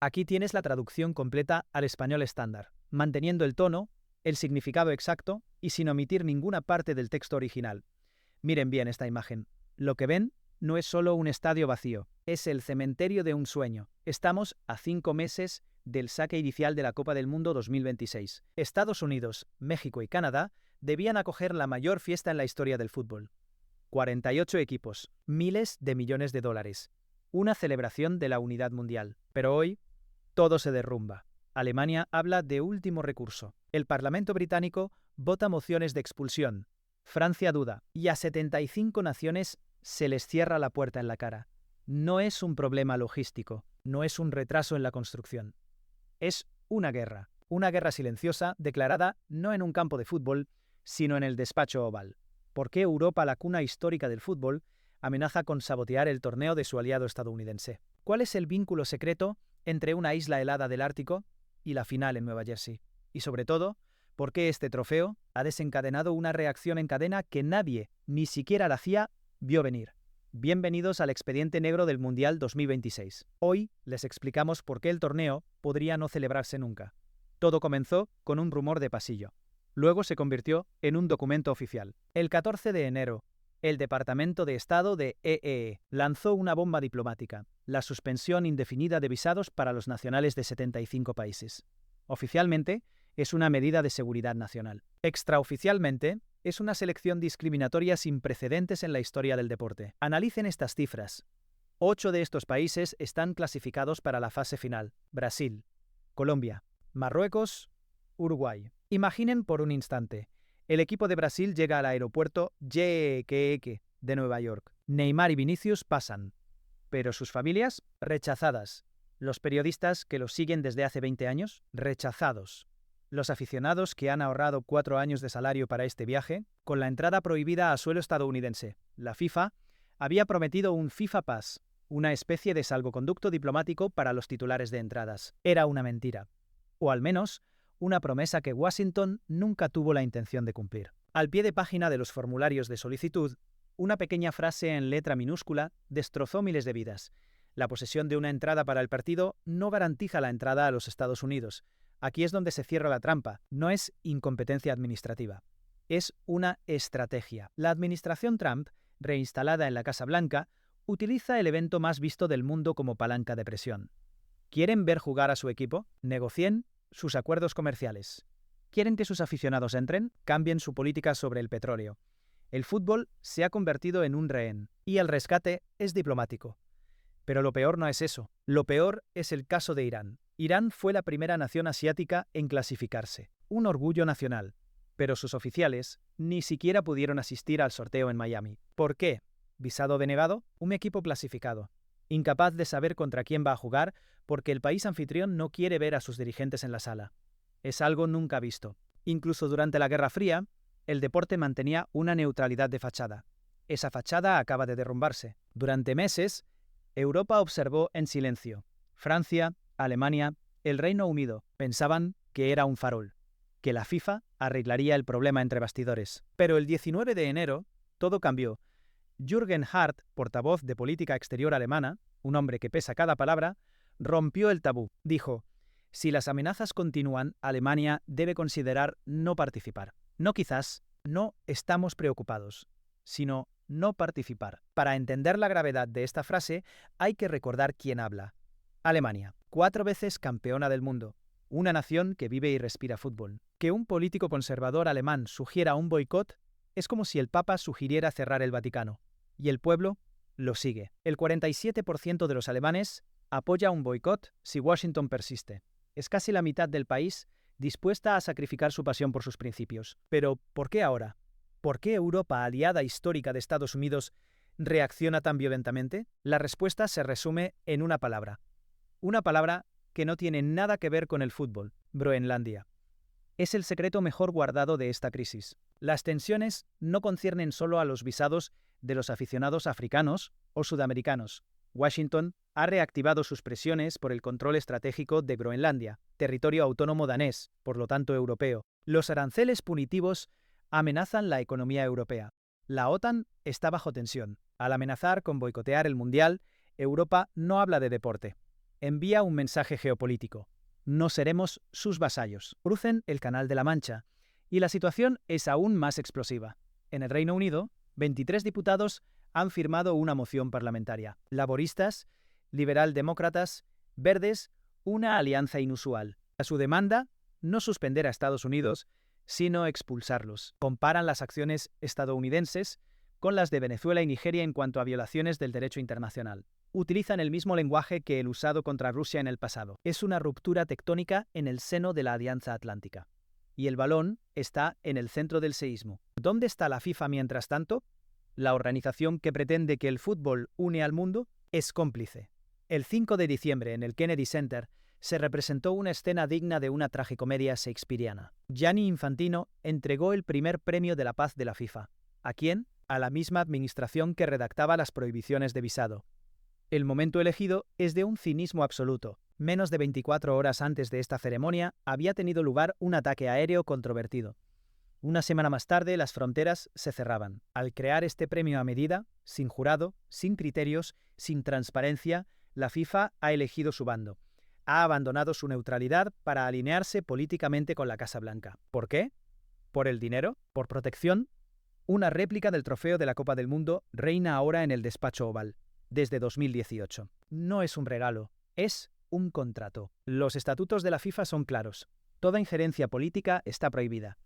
Aquí tienes la traducción completa al español estándar, manteniendo el tono, el significado exacto y sin omitir ninguna parte del texto original. Miren bien esta imagen. Lo que ven no es solo un estadio vacío, es el cementerio de un sueño. Estamos a 5 meses del saque inicial de la Copa del Mundo 2026. Estados Unidos, México y Canadá debían acoger la mayor fiesta en la historia del fútbol. 48 equipos, miles de millones de dólares. Una celebración de la unidad mundial. Pero hoy, todo se derrumba. Alemania habla de último recurso. El Parlamento británico vota mociones de expulsión. Francia duda. Y a 75 naciones se les cierra la puerta en la cara. No es un problema logístico, no es un retraso en la construcción. Es una guerra silenciosa declarada no en un campo de fútbol, sino en el despacho oval. ¿Por qué Europa, la cuna histórica del fútbol, amenaza con sabotear el torneo de su aliado estadounidense? ¿Cuál es el vínculo secreto entre una isla helada del Ártico y la final en Nueva Jersey? Y sobre todo, ¿por qué este trofeo ha desencadenado una reacción en cadena que nadie, ni siquiera la CIA, vio venir? Bienvenidos al expediente negro del Mundial 2026. Hoy les explicamos por qué el torneo podría no celebrarse nunca. Todo comenzó con un rumor de pasillo. Luego se convirtió en un documento oficial. El 14 de enero, el Departamento de Estado de EEE lanzó una bomba diplomática, la suspensión indefinida de visados para los nacionales de 75 países. Oficialmente, es una medida de seguridad nacional. Extraoficialmente, es una selección discriminatoria sin precedentes en la historia del deporte. Analicen estas cifras. 8 de estos países están clasificados para la fase final: Brasil, Colombia, Marruecos, Uruguay. Imaginen por un instante, el equipo de Brasil llega al aeropuerto JFK de Nueva York. Neymar y Vinicius pasan, pero sus familias, rechazadas. Los periodistas que los siguen desde hace 20 años, rechazados. Los aficionados que han ahorrado 4 años de salario para este viaje, con la entrada prohibida a suelo estadounidense. La FIFA había prometido un FIFA Pass, una especie de salvoconducto diplomático para los titulares de entradas. Era una mentira. O al menos, una promesa que Washington nunca tuvo la intención de cumplir. Al pie de página de los formularios de solicitud, una pequeña frase en letra minúscula destrozó miles de vidas. La posesión de una entrada para el partido no garantiza la entrada a los Estados Unidos. Aquí es donde se cierra la trampa. No es incompetencia administrativa. Es una estrategia. La administración Trump, reinstalada en la Casa Blanca, utiliza el evento más visto del mundo como palanca de presión. ¿Quieren ver jugar a su equipo? Negocien sus acuerdos comerciales. ¿Quieren que sus aficionados entren? Cambien su política sobre el petróleo. El fútbol se ha convertido en un rehén, y el rescate es diplomático. Pero lo peor no es eso. Lo peor es el caso de Irán. Irán fue la primera nación asiática en clasificarse. Un orgullo nacional. Pero sus oficiales ni siquiera pudieron asistir al sorteo en Miami. ¿Por qué? ¿Visado denegado? Un equipo clasificado. Incapaz de saber contra quién va a jugar porque el país anfitrión no quiere ver a sus dirigentes en la sala. Es algo nunca visto. Incluso durante la Guerra Fría, el deporte mantenía una neutralidad de fachada. Esa fachada acaba de derrumbarse. Durante meses, Europa observó en silencio. Francia, Alemania, el Reino Unido pensaban que era un farol, que la FIFA arreglaría el problema entre bastidores. Pero el 19 de enero, todo cambió. Jürgen Hart, portavoz de política exterior alemana, un hombre que pesa cada palabra, rompió el tabú. Dijo: si las amenazas continúan, Alemania debe considerar no participar. No quizás, no estamos preocupados, sino no participar. Para entender la gravedad de esta frase, hay que recordar quién habla. Alemania, 4 veces campeona del mundo, una nación que vive y respira fútbol. Que un político conservador alemán sugiera un boicot es como si el Papa sugiriera cerrar el Vaticano. Y el pueblo lo sigue. El 47% de los alemanes apoya un boicot si Washington persiste. Es casi la mitad del país dispuesta a sacrificar su pasión por sus principios. Pero, ¿por qué ahora? ¿Por qué Europa, aliada histórica de Estados Unidos, reacciona tan violentamente? La respuesta se resume en una palabra. Una palabra que no tiene nada que ver con el fútbol: Groenlandia. Es el secreto mejor guardado de esta crisis. Las tensiones no conciernen solo a los visados de los aficionados africanos o sudamericanos. Washington ha reactivado sus presiones por el control estratégico de Groenlandia, territorio autónomo danés, por lo tanto europeo. Los aranceles punitivos amenazan la economía europea. La OTAN está bajo tensión. Al amenazar con boicotear el Mundial, Europa no habla de deporte. envía un mensaje geopolítico. No seremos sus vasallos. Crucen el Canal de la Mancha y la situación es aún más explosiva. En el Reino Unido, 23 diputados han firmado una moción parlamentaria. Laboristas, liberal-demócratas, verdes, una alianza inusual. A su demanda, no suspender a Estados Unidos, sino expulsarlos. Comparan las acciones estadounidenses con las de Venezuela y Nigeria en cuanto a violaciones del derecho internacional. Utilizan el mismo lenguaje que el usado contra Rusia en el pasado. Es una ruptura tectónica en el seno de la Alianza Atlántica. Y el balón está en el centro del seísmo. ¿Dónde está la FIFA mientras tanto? La organización que pretende que el fútbol une al mundo es cómplice. El 5 de diciembre, en el Kennedy Center, se representó una escena digna de una tragicomedia shakespeariana. Gianni Infantino entregó el primer premio de la paz de la FIFA. ¿A quién? A la misma administración que redactaba las prohibiciones de visado. El momento elegido es de un cinismo absoluto. Menos de 24 horas antes de esta ceremonia había tenido lugar un ataque aéreo controvertido. Una semana más tarde, las fronteras se cerraban. Al crear este premio a medida, sin jurado, sin criterios, sin transparencia, la FIFA ha elegido su bando. Ha abandonado su neutralidad para alinearse políticamente con la Casa Blanca. ¿Por qué? ¿Por el dinero? ¿Por protección? Una réplica del trofeo de la Copa del Mundo reina ahora en el despacho oval, desde 2018. No es un regalo, es un contrato. Los estatutos de la FIFA son claros. Toda injerencia política está prohibida.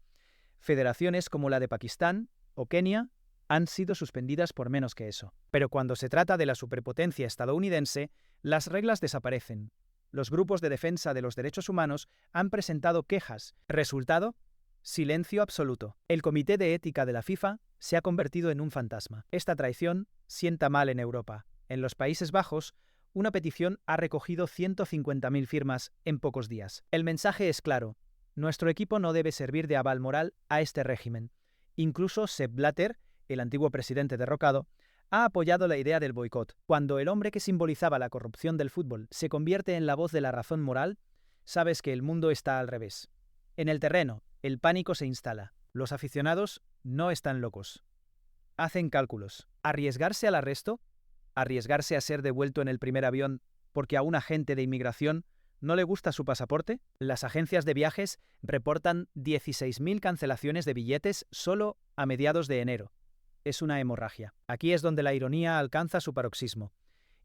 Federaciones como la de Pakistán o Kenia han sido suspendidas por menos que eso. Pero cuando se trata de la superpotencia estadounidense, las reglas desaparecen. Los grupos de defensa de los derechos humanos han presentado quejas. Resultado: silencio absoluto. El Comité de Ética de la FIFA se ha convertido en un fantasma. Esta traición sienta mal en Europa. En los Países Bajos, una petición ha recogido 150.000 firmas en pocos días. El mensaje es claro. Nuestro equipo no debe servir de aval moral a este régimen. Incluso Sepp Blatter, el antiguo presidente derrocado, ha apoyado la idea del boicot. Cuando el hombre que simbolizaba la corrupción del fútbol se convierte en la voz de la razón moral, sabes que el mundo está al revés. En el terreno, el pánico se instala. Los aficionados no están locos. Hacen cálculos. ¿Arriesgarse al arresto? ¿Arriesgarse a ser devuelto en el primer avión porque a un agente de inmigración no le gusta su pasaporte? Las agencias de viajes reportan 16.000 cancelaciones de billetes solo a mediados de enero. Es una hemorragia. Aquí es donde la ironía alcanza su paroxismo.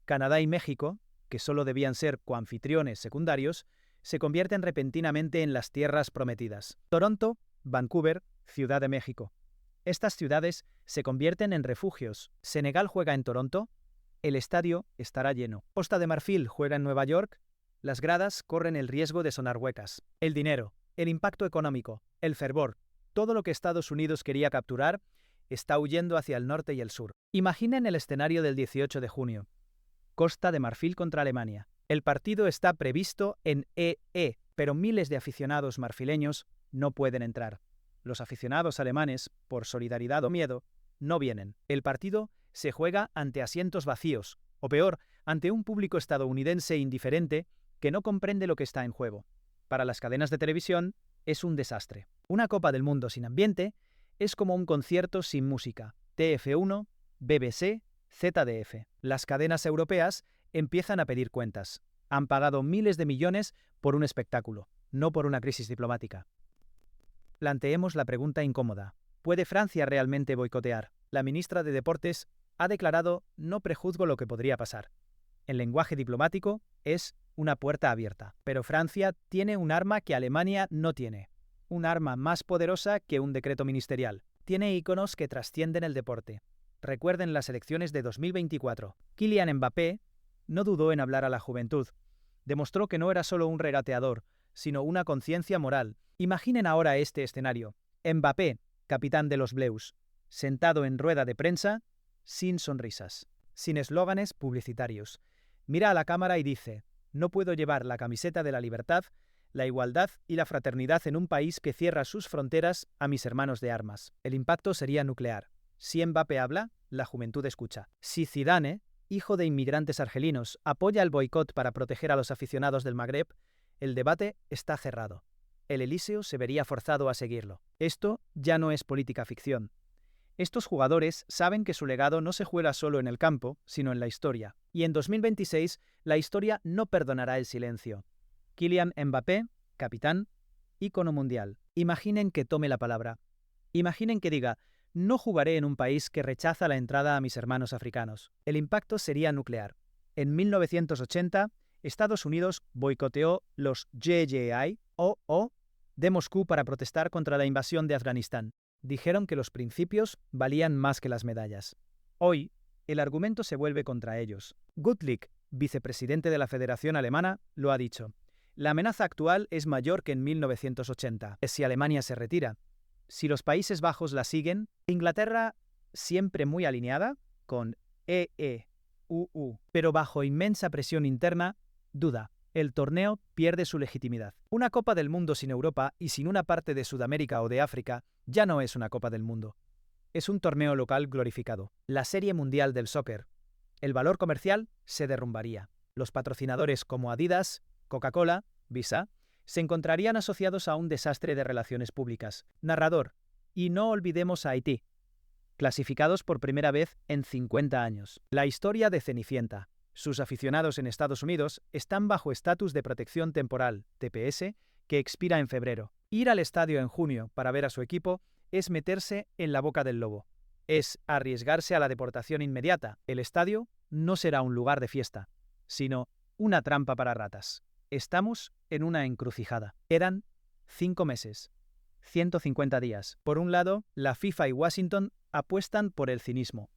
Canadá y México, que solo debían ser coanfitriones secundarios, se convierten repentinamente en las tierras prometidas. Toronto, Vancouver, Ciudad de México. Estas ciudades se convierten en refugios. Senegal juega en Toronto, el estadio estará lleno. Costa de Marfil juega en Nueva York, las gradas corren el riesgo de sonar huecas. El dinero, el impacto económico, el fervor, todo lo que Estados Unidos quería capturar, está huyendo hacia el norte y el sur. Imaginen el escenario del 18 de junio. Costa de Marfil contra Alemania. El partido está previsto en EE, pero miles de aficionados marfileños no pueden entrar. Los aficionados alemanes, por solidaridad o miedo, no vienen. El partido se juega ante asientos vacíos, o peor, ante un público estadounidense indiferente que no comprende lo que está en juego. Para las cadenas de televisión, es un desastre. Una Copa del Mundo sin ambiente es como un concierto sin música. TF1, BBC, ZDF. Las cadenas europeas empiezan a pedir cuentas. Han pagado miles de millones por un espectáculo, no por una crisis diplomática. Planteemos la pregunta incómoda. ¿Puede Francia realmente boicotear? La ministra de Deportes ha declarado: no prejuzgo lo que podría pasar. En lenguaje diplomático, es una puerta abierta. Pero Francia tiene un arma que Alemania no tiene. Un arma más poderosa que un decreto ministerial. Tiene íconos que trascienden el deporte. Recuerden las elecciones de 2024. Kylian Mbappé no dudó en hablar a la juventud. Demostró que no era solo un regateador, sino una conciencia moral. Imaginen ahora este escenario. Mbappé, capitán de los Bleus, sentado en rueda de prensa, sin sonrisas, sin eslóganes publicitarios. Mira a la cámara y dice: no puedo llevar la camiseta de la libertad, la igualdad y la fraternidad en un país que cierra sus fronteras a mis hermanos de armas. El impacto sería nuclear. Si Mbappé habla, la juventud escucha. Si Zidane, hijo de inmigrantes argelinos, apoya el boicot para proteger a los aficionados del Magreb, el debate está cerrado. El Elíseo se vería forzado a seguirlo. Esto ya no es política ficción. Estos jugadores saben que su legado no se juega solo en el campo, sino en la historia. Y en 2026, la historia no perdonará el silencio. Kylian Mbappé, capitán, ícono mundial. Imaginen que tome la palabra. Imaginen que diga: no jugaré en un país que rechaza la entrada a mis hermanos africanos. El impacto sería nuclear. En 1980, Estados Unidos boicoteó los JJI de Moscú para protestar contra la invasión de Afganistán. Dijeron que los principios valían más que las medallas. Hoy, el argumento se vuelve contra ellos. Gutlick, vicepresidente de la Federación Alemana, lo ha dicho: la amenaza actual es mayor que en 1980. Si Alemania se retira, si los Países Bajos la siguen, Inglaterra, siempre muy alineada con pero bajo inmensa presión interna, duda. El torneo pierde su legitimidad. Una Copa del Mundo sin Europa y sin una parte de Sudamérica o de África ya no es una Copa del Mundo. Es un torneo local glorificado. La Serie Mundial del Soccer. El valor comercial se derrumbaría. Los patrocinadores como Adidas, Coca-Cola, Visa, se encontrarían asociados a un desastre de relaciones públicas. Narrador. Y no olvidemos a Haití, clasificados por primera vez en 50 años. La historia de Cenicienta. Sus aficionados en Estados Unidos están bajo estatus de protección temporal, TPS, que expira en febrero. Ir al estadio en junio para ver a su equipo es meterse en la boca del lobo. Es arriesgarse a la deportación inmediata. El estadio no será un lugar de fiesta, sino una trampa para ratas. Estamos en una encrucijada. Quedan 5 meses, 150 días. Por un lado, la FIFA y Washington apuestan por el cinismo.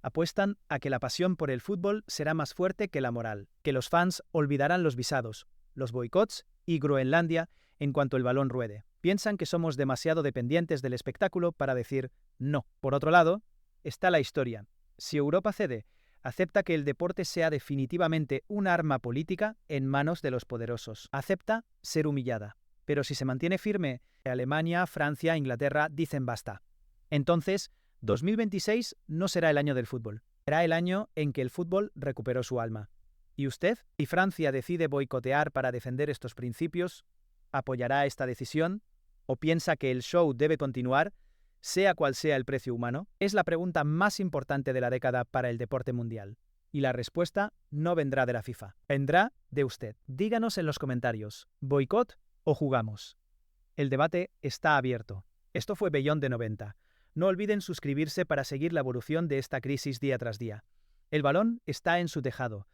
Apuestan a que la pasión por el fútbol será más fuerte que la moral, que los fans olvidarán los visados, los boicots y Groenlandia en cuanto el balón ruede. Piensan que somos demasiado dependientes del espectáculo para decir no. Por otro lado, está la historia. Si Europa cede, acepta que el deporte sea definitivamente un arma política en manos de los poderosos. Acepta ser humillada. Pero si se mantiene firme, Alemania, Francia, Inglaterra dicen basta. Entonces, 2026 no será el año del fútbol. Será el año en que el fútbol recuperó su alma. ¿Y usted? Si Francia decide boicotear para defender estos principios, ¿apoyará esta decisión? ¿O piensa que el show debe continuar, sea cual sea el precio humano? Es la pregunta más importante de la década para el deporte mundial. Y la respuesta no vendrá de la FIFA. Vendrá de usted. Díganos en los comentarios, ¿boicot o jugamos? El debate está abierto. Esto fue Beyond de 90. No olviden suscribirse para seguir la evolución de esta crisis día tras día. El balón está en su tejado.